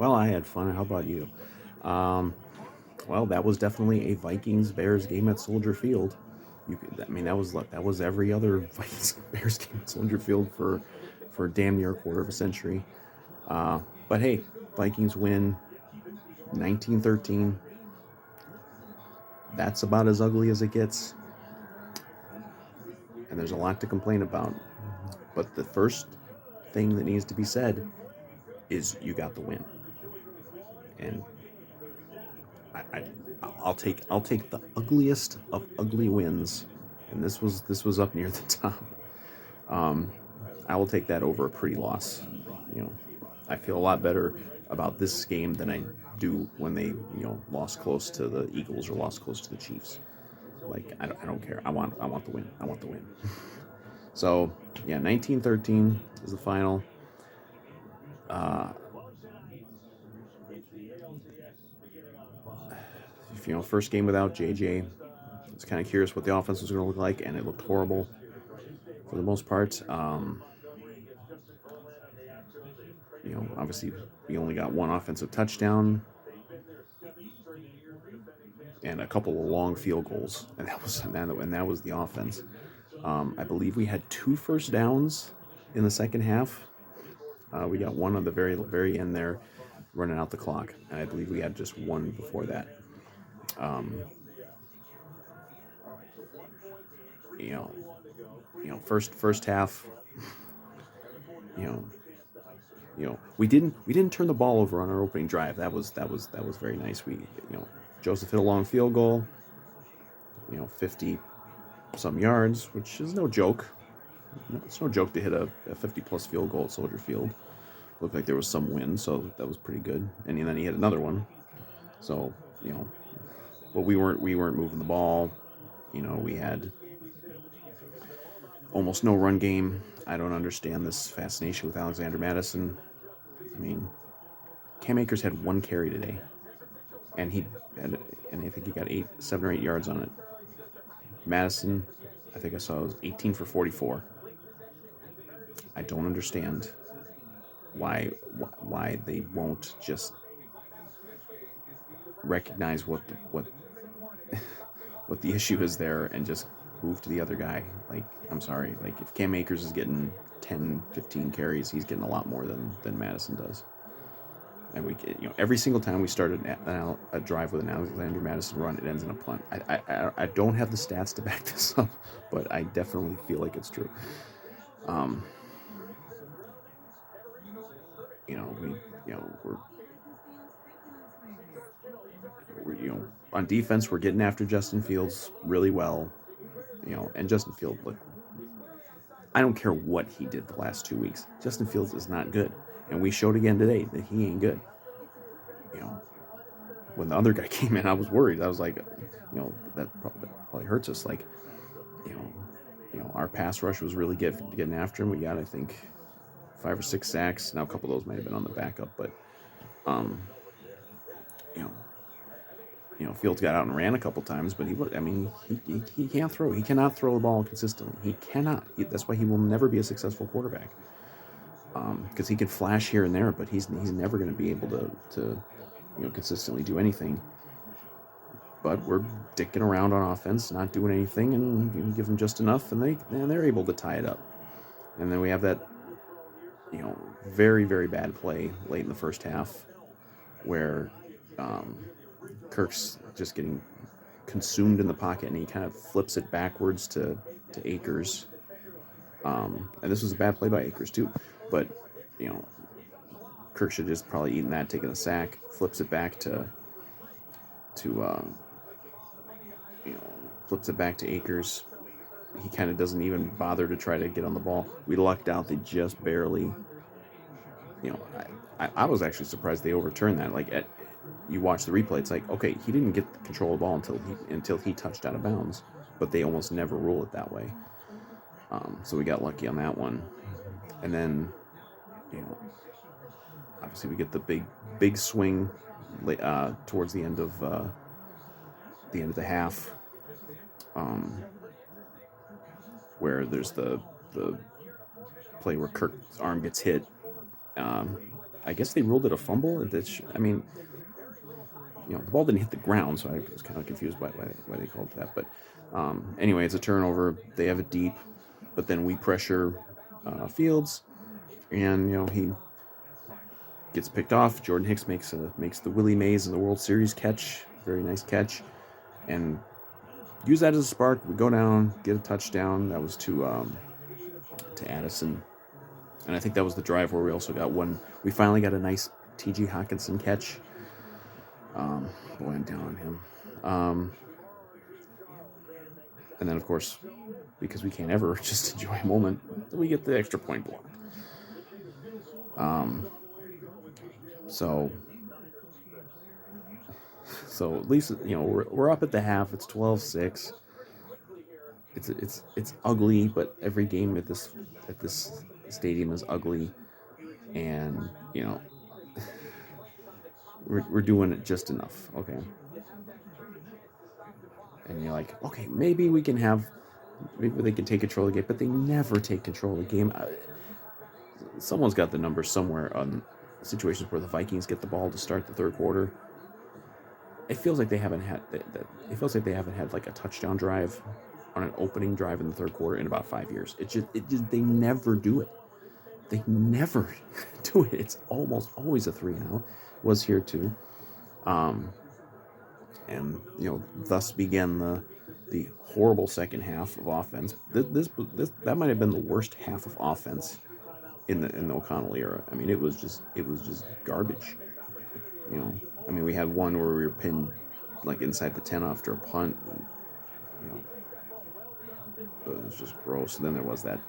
Well, I had fun. How about you? Um, well, that was definitely a Vikings-Bears game at Soldier Field. I mean, that was every other Vikings-Bears game at Soldier Field for damn near a quarter of a century. But hey, Vikings win 1913. That's about as ugly as it gets, and there's a lot to complain about. But the first thing that needs to be said is you got the win, and I, I I'll take the ugliest of ugly wins, and this was up near the top. Um, I will take that over a pretty loss. You know, I feel a lot better about this game than I do when they lost close to the Eagles or lost close to the Chiefs. Like I don't care. I want the win. I want the win. So yeah, 1913 is the final. Uh, First game without JJ. I was kind of curious what the offense was going to look like, and it looked horrible for the most part. Obviously we only got one offensive touchdown and a couple of long field goals, and that was the offense. I believe we had two first downs in the second half. We got one on the very very end there, running out the clock, and I believe we had just one before that. Um, you know, first half. You know, we didn't turn the ball over on our opening drive. That was very nice. Joseph hit a long field goal. 50 some yards, which is no joke. No, it's no joke to hit a 50 plus field goal at Soldier Field. Looked like there was some wind, so that was pretty good. And then he hit another one. So you know, but we weren't moving the ball. We had almost no run game. I don't understand this fascination with Alexander Madison. I mean, Cam Akers had one carry today, and and I think he got 7 or 8 yards on it. Madison, I think I saw it was 18 for 44. I don't understand why they won't just recognize what the issue is there and just move to the other guy. Like, I'm sorry, like if Cam Akers is getting 10, 15 carries, he's getting a lot more than Madison does. And every single time we started a drive with an Alexander Madison run, it ends in a punt. I don't have the stats to back this up, but I definitely feel like it's true. Um, we on defense we're getting after Justin Fields really well. And Justin Fields, look, I don't care what he did the last 2 weeks. Justin Fields is not good, and we showed again today that he ain't good. You know, when the other guy came in, I was worried. I was like, that probably hurts us. Like, you know, our pass rush was really getting after him. We got, I think, 5 or 6 sacks. Now a couple of those might have been on the backup, but um, you know, Fields got out and ran a couple times, but he can't throw. He cannot throw the ball consistently. He cannot. That's why he will never be a successful quarterback. Because he can flash here and there, but he's never going to be able to consistently do anything. But we're dicking around on offense, not doing anything, and give them just enough, and they're able to tie it up. And then we have that very very bad play late in the first half where um, Kirk's just getting consumed in the pocket, and he kind of flips it backwards to Akers. And this was a bad play by Akers too, but you know Kirk should just probably eaten that, taking a sack, flips it back to you know flips it back to Akers. He kind of doesn't even bother to try to get on the ball. We lucked out; they just barely. You know, I was actually surprised they overturned that. You watch the replay, it's like, okay, he didn't get control of the ball until he touched out of bounds, but they almost never rule it that way. So we got lucky on that one, and then you know obviously we get the big swing towards the end of the half, um, where there's the play where Kirk's arm gets hit, um, I guess they ruled it a fumble. I mean, the ball didn't hit the ground, so I was kind of confused by why they called it that. But anyway, it's a turnover. They have it deep, but then we pressure Fields, and he gets picked off. Jordan Hicks makes the Willie Mays in the World Series catch, very nice catch, and use that as a spark. We go down, get a touchdown. That was to Addison, and I think that was the drive where we also got one. We finally got a nice T.J. Hawkinson catch. Boy, I'm down on him. And then, of course, because we can't ever just enjoy a moment, we get the extra point block. So at least we're up at the half. It's 12-6. It's ugly, but every game at this stadium is ugly, and we're doing it just enough, okay. And you're like, okay, maybe they can take control of the game, but they never take control of the game. Someone's got the numbers somewhere on situations where the Vikings get the ball to start the third quarter. It feels like they haven't had like a touchdown drive on an opening drive in the third quarter in about 5 years. They never do it. They never do it. It's almost always a 3-and-out. Was here too. And thus began the horrible second half of offense. That might have been the worst half of offense in the O'Connell era. I mean, it was just garbage. I mean, we had one where we were pinned like inside the 10 after a punt. It was just gross. And then there was that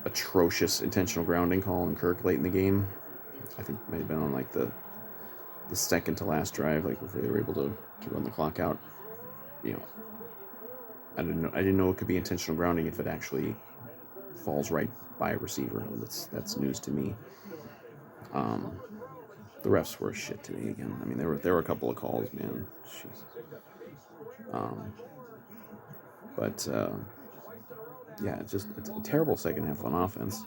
atrocious intentional grounding call on Kirk late in the game. I think it might have been on like the second to last drive, like before they were able to run the clock out. I didn't know it could be intentional grounding if it actually falls right by a receiver. That's news to me. The refs were shit today again. I mean, there were a couple of calls, man. Jesus. But yeah, it's a terrible second half on offense.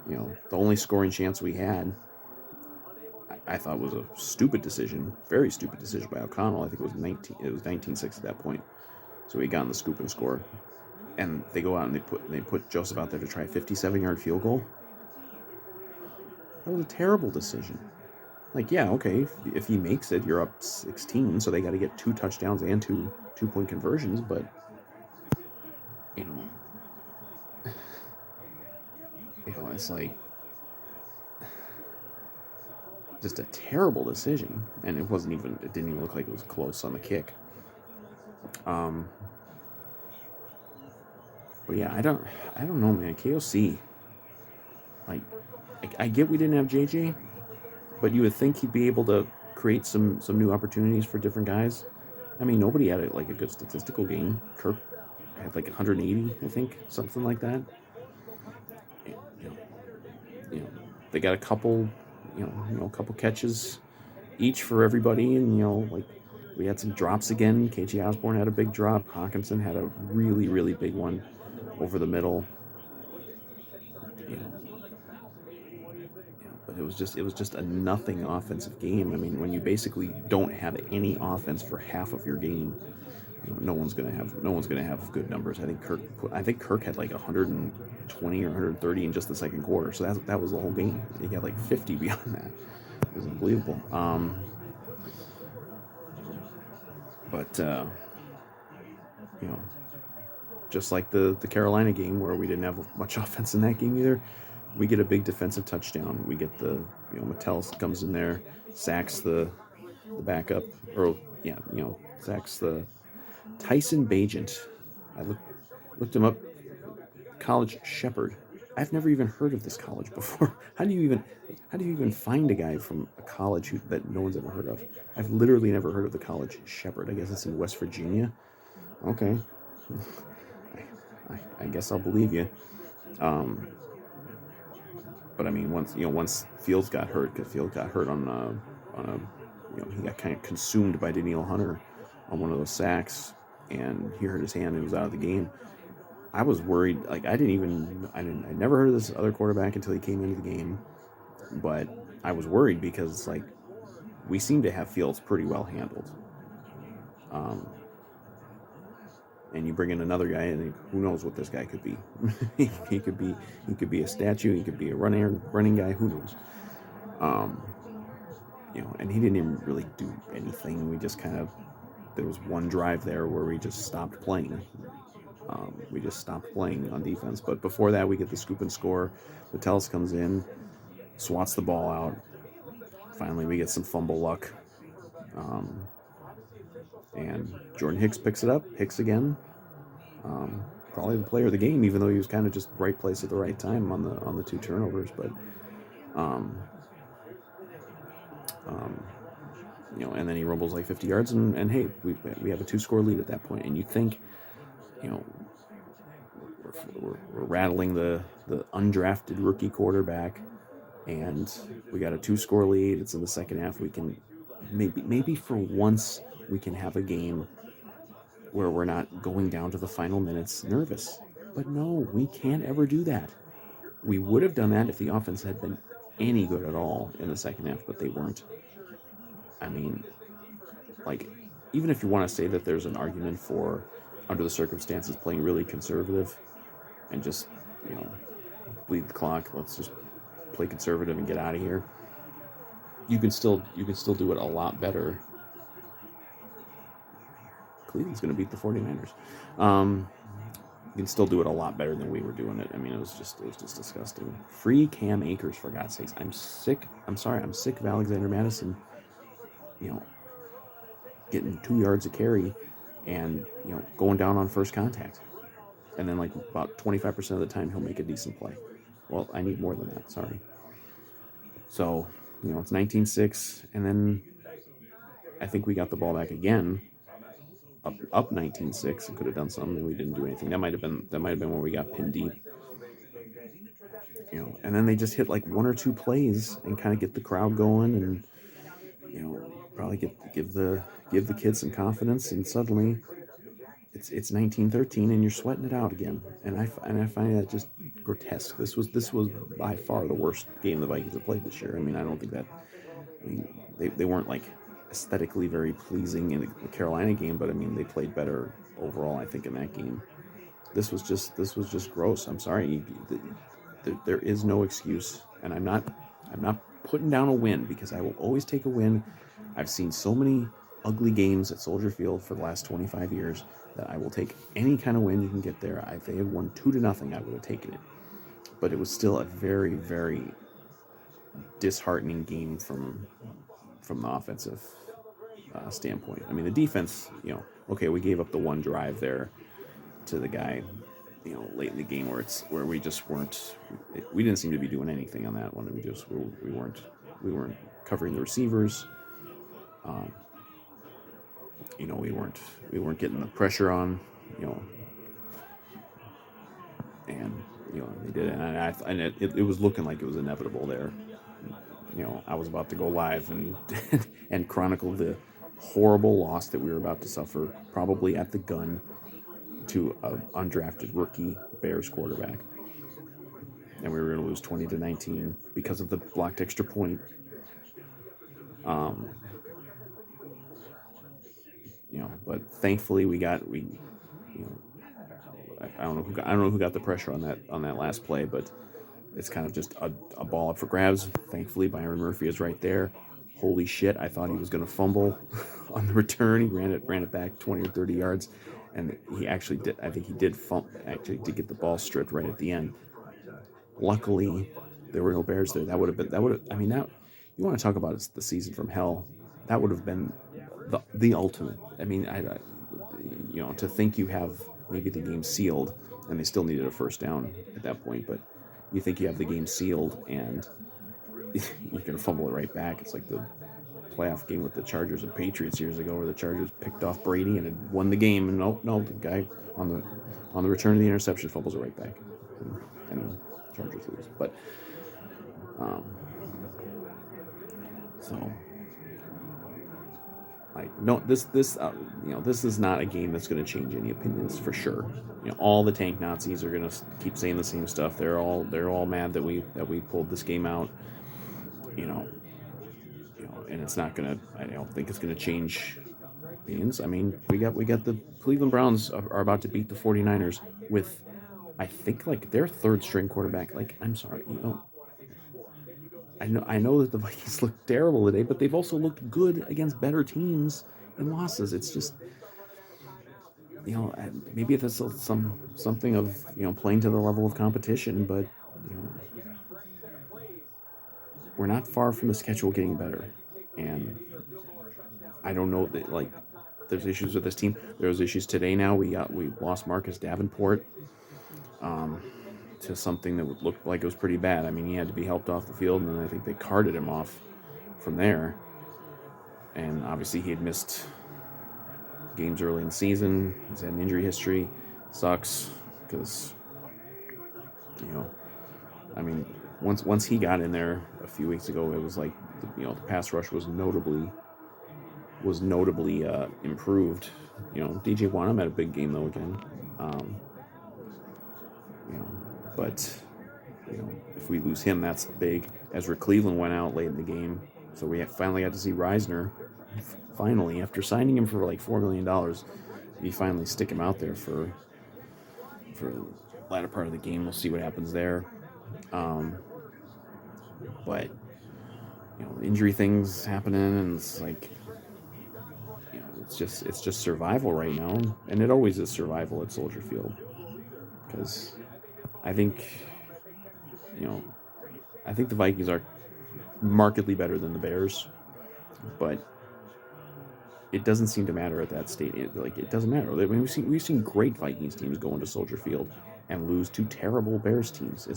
The only scoring chance we had, I thought, was a stupid decision, very stupid decision by O'Connell. I think it was 19-6 at that point. So we got in the scoop and score, and they go out and they put Joseph out there to try a 57-yard field goal. That was a terrible decision. Like, yeah, okay, if he makes it, you're up 16, so they got to get 2 touchdowns and 2-point conversions, but it's like just a terrible decision, and it didn't even look like it was close on the kick. But yeah, I don't know, man. KOC, like, I get we didn't have JJ, but you would think he'd be able to create some new opportunities for different guys. I mean, nobody had a good statistical game. Kirk had like 180, I think, something like that. They got a couple catches each for everybody, and like we had some drops again. KJ Osborne had a big drop. Hawkinson had a really, really big one over the middle. But it was just a nothing offensive game. I mean, when you basically don't have any offense for half of your game, no one's gonna have good numbers. I think Kirk had like 120 or 130 in just the second quarter. So that was the whole game. He got like 50 beyond that. It was unbelievable. But just like the Carolina game where we didn't have much offense in that game either, we get a big defensive touchdown. We get the Mattel comes in there, sacks the backup, or sacks the Tyson Bagent. I looked him up. College Shepherd. I've never even heard of this college before. How do you even find a guy from a college that no one's ever heard of? I've literally never heard of the College Shepherd. I guess it's in West Virginia. Okay. I guess I'll believe you. But I mean, once Fields got hurt, because Fields got hurt on a he got kind of consumed by Danielle Hunter on one of those sacks, and he hurt his hand and he was out of the game. I was worried. Like, I never heard of this other quarterback until he came into the game. But I was worried because like we seem to have Fields pretty well handled. And you bring in another guy, and who knows what this guy could be? he could be a statue. He could be a running guy. Who knows? Um, and he didn't even really do anything. We just kind of there was one drive there where we just stopped playing. We just stopped playing on defense. But before that, we get the scoop and score. Vitalis comes in, swats the ball out. Finally, we get some fumble luck. And Jordan Hicks picks it up. Hicks again. Probably the player of the game, even though he was kind of just right place at the right time on the 2 turnovers. But and then he rumbles like 50 yards, and hey, we have a 2-score lead at that point. And you think, we're rattling the undrafted rookie quarterback, and we got a 2-score lead. It's in the second half. We can maybe for once we can have a game where we're not going down to the final minutes nervous. But no, we can't ever do that. We would have done that if the offense had been any good at all in the second half, but they weren't. I mean, like, even if you want to say that there's an argument for, under the circumstances, playing really conservative and just, bleed the clock, let's just play conservative and get out of here, you can still do it a lot better. Cleveland's going to beat the 49ers. You can still do it a lot better than we were doing it. I mean, it was just disgusting. Free Cam Akers, for God's sakes. I'm sick of Alexander Madison, getting 2 yards a carry and, going down on first contact. And then, like, about 25% of the time, he'll make a decent play. Well, I need more than that. Sorry. So, it's 19-6, and then I think we got the ball back again. Up 19-6, and could have done something, and we didn't do anything. That might have been when we got pinned deep. And then they just hit like 1 or 2 plays and kind of get the crowd going, and probably give the kids some confidence, and suddenly it's 19-13, and you're sweating it out again. And I find that just grotesque. This was by far the worst game the Vikings have played this year. I mean, I don't think that. I mean, they weren't like aesthetically very pleasing in the Carolina game, but I mean, they played better overall, I think, in that game. This was just gross. I'm sorry. There is no excuse, and I'm not putting down a win, because I will always take a win. I've seen so many ugly games at Soldier Field for the last 25 years that I will take any kind of win you can get there. If they had won 2-0, I would have taken it. But it was still a very, very disheartening game from the offensive standpoint. I mean, the defense, okay, we gave up the one drive there to the guy, late in the game where we just weren't. We didn't seem to be doing anything on that one. We weren't covering the receivers. We weren't getting the pressure on, and they did it, and it was looking like it was inevitable there. I was about to go live and and chronicle the horrible loss that we were about to suffer, probably at the gun, to an undrafted rookie Bears quarterback, and we were going to lose 20-19 because of the blocked extra point. But thankfully I don't know who got the pressure on that last play, but it's kind of just a ball up for grabs. Thankfully, Byron Murphy is right there. Holy shit, I thought he was going to fumble on the return. He ran it back 20 or 30 yards, and he actually did. I think he did get the ball stripped right at the end. Luckily, there were no Bears there. That would have. I mean, now you want to talk about the season from hell. That would have been the ultimate. I mean, to think you have maybe the game sealed, and they still needed a first down at that point, but you think you have the game sealed, and you're going to fumble it right back. It's like the playoff game with the Chargers and Patriots years ago, where the Chargers picked off Brady and had won the game, and no, the guy on the return of the interception fumbles it right back, and Chargers lose. But so, like, no, this is not a game that's going to change any opinions for sure. All the tank Nazis are going to keep saying the same stuff. They're all mad that we pulled this game out. you know, and it's not gonna. I don't think it's gonna change means. I mean, we got the Cleveland Browns are about to beat the 49ers with, I think, like their third string quarterback. Like, I'm sorry, I know that the Vikings look terrible today, but they've also looked good against better teams in losses. It's just, maybe that's something of playing to the level of competition, but you know we're not far from the schedule getting better, and I don't know that like there's issues with this team. There's issues today. Now we lost Marcus Davenport to something that looked like it was pretty bad. I mean, he had to be helped off the field, and then I think they carted him off from there. And obviously, he had missed games early in the season. He's had an injury history. Sucks because I mean, once he got in there a few weeks ago, it was like the pass rush was notably improved. DJ Wanham had a big game though again. You know, but if we lose him, that's big. Ezra Cleveland went out late in the game, so we finally got to see Reisner. Finally, after signing him for like $4 million, we finally stick him out there for the latter part of the game. We'll see what happens there. But injury things happening, and it's like it's just survival right now, and it always is survival at Soldier Field. Because I think the Vikings are markedly better than the Bears, but it doesn't seem to matter at that stadium. Like, it doesn't matter. I mean, we've seen great Vikings teams go into Soldier Field and lose to terrible Bears teams.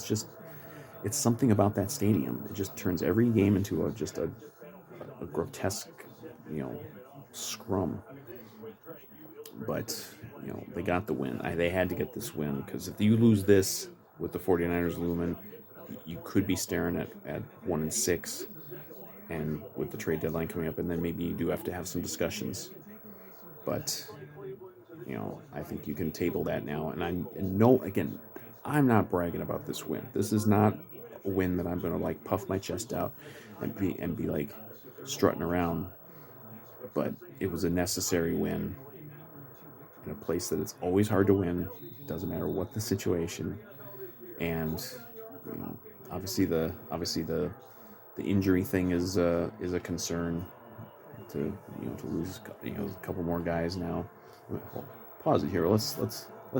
It's something about that stadium. It just turns every game into a grotesque, scrum. But they got the win. They had to get this win, because if you lose this with the 49ers looming, you could be staring at 1-6, and with the trade deadline coming up, and then maybe you do have to have some discussions. But I think you can table that now. And I'm not bragging about this win. This is not a win that I'm gonna like puff my chest out and be like strutting around. But it was a necessary win in a place that it's always hard to win. It doesn't matter what the situation. And obviously the injury thing is a concern to lose a couple more guys now. Pause it here. Let's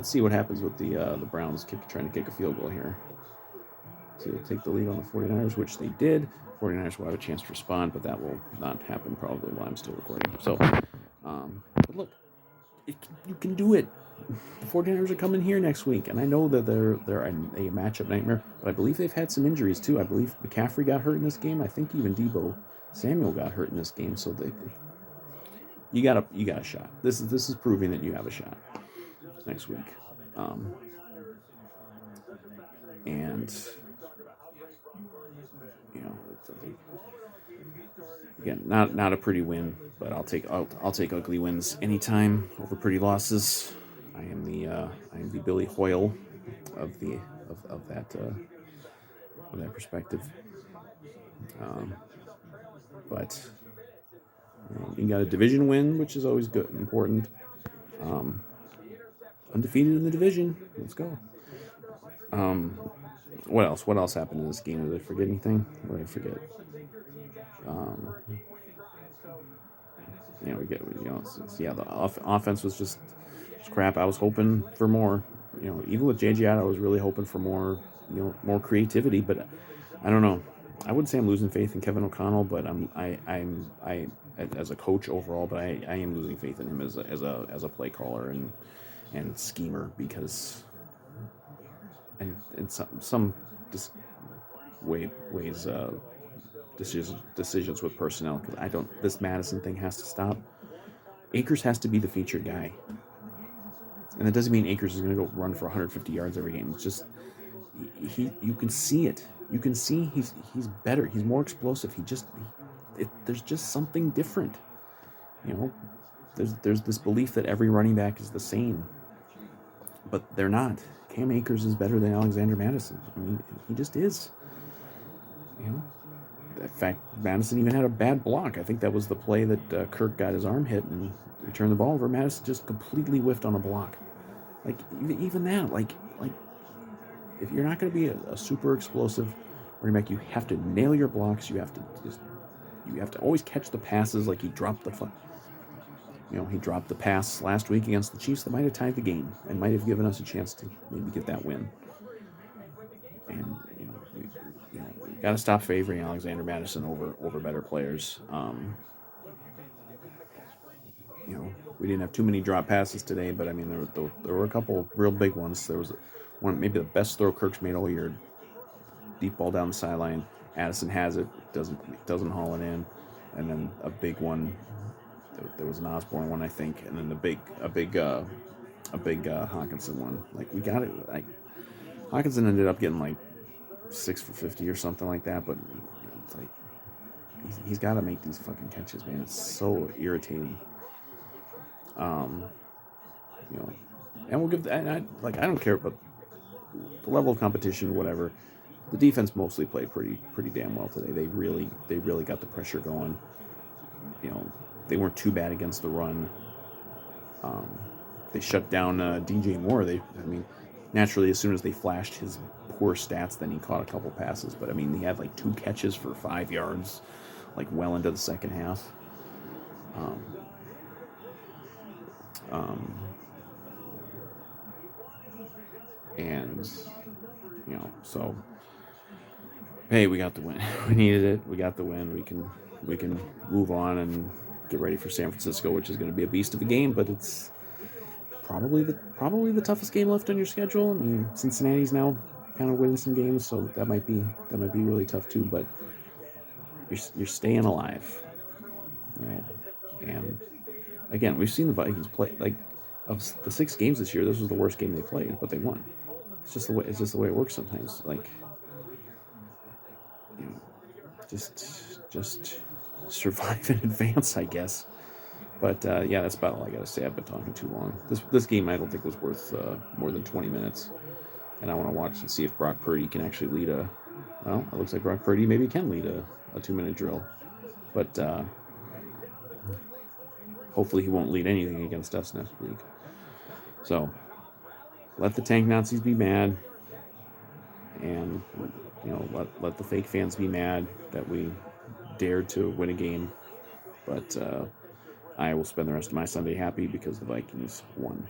see what happens with the Browns trying to kick a field goal here to take the lead on the 49ers, which they did. 49ers will have a chance to respond, but that will not happen probably while I'm still recording. So, but look, you can do it. The 49ers are coming here next week, and I know that they're a matchup nightmare, but I believe they've had some injuries too. I believe McCaffrey got hurt in this game. I think even Deebo Samuel got hurt in this game. So you got a shot. This is proving that you have a shot next week. And again, not a pretty win, but I'll take ugly wins anytime over pretty losses. I am the Billy Hoyle of that perspective. But you got a division win, which is always good and important. Undefeated in the division. Let's go. What else? What else happened in this game? Did I forget anything? What did I forget? The offense was just crap. I was hoping for more. Even with JJ out, I was really hoping for more. More creativity. But I don't know. I wouldn't say I'm losing faith in Kevin O'Connell, but I'm as a coach overall. But I am losing faith in him as a play caller and schemer, because and some ways decisions with personnel, because this Madison thing has to stop. Akers has to be the featured guy, and that doesn't mean Akers is going to go run for 150 yards every game. It's just you can see it. You can see he's better. He's more explosive. There's just something different. There's this belief that every running back is the same, but they're not. Cam Akers is better than Alexander Madison. I mean, he just is. In fact, Madison even had a bad block. I think that was the play that Kirk got his arm hit and he turned the ball over. Madison just completely whiffed on a block. Like even that, like if you're not going to be a super explosive running back, you have to nail your blocks. You have to always catch the passes. Like he dropped he dropped the pass last week against the Chiefs that might have tied the game and might have given us a chance to maybe get that win. And we got to stop favoring Alexander Madison over better players. We didn't have too many drop passes today, but I mean there were a couple real big ones. There was one, maybe the best throw Kirk's made all year. Deep ball down the sideline. Addison has it, doesn't haul it in, and then a big one. There was an Osborne one, I think, and then a big Hawkinson one. Like we got it. Like Hawkinson ended up getting like 6 for 50 or something like that, but it's like he's got to make these fucking catches, man. It's so irritating. And we'll give. I don't care about the level of competition, whatever. The defense mostly played pretty damn well today. They really got the pressure going. They weren't too bad against the run. They shut down DJ Moore. Naturally, as soon as they flashed his poor stats, then he caught a couple passes. But I mean, he had like 2 catches for 5 yards, like well into the second half. And so hey, we got the win. We needed it. We got the win. We can move on and get ready for San Francisco, which is going to be a beast of a game, but it's probably the toughest game left on your schedule. I mean, Cincinnati's now kind of winning some games, so that might be really tough too. But you're staying alive, And again, we've seen the Vikings play like of the 6 games this year. This was the worst game they played, but they won. It's just the way it works sometimes. Like just survive in advance, I guess. But yeah, that's about all I got to say. I've been talking too long. This game I don't think was worth more than 20 minutes, and I want to watch and see if Brock Purdy can actually lead a. Well, it looks like Brock Purdy maybe can lead a 2-minute drill, but hopefully he won't lead anything against us next week. So let the tank Nazis be mad, and let the fake fans be mad that we dared to win a game, but I will spend the rest of my Sunday happy because the Vikings won.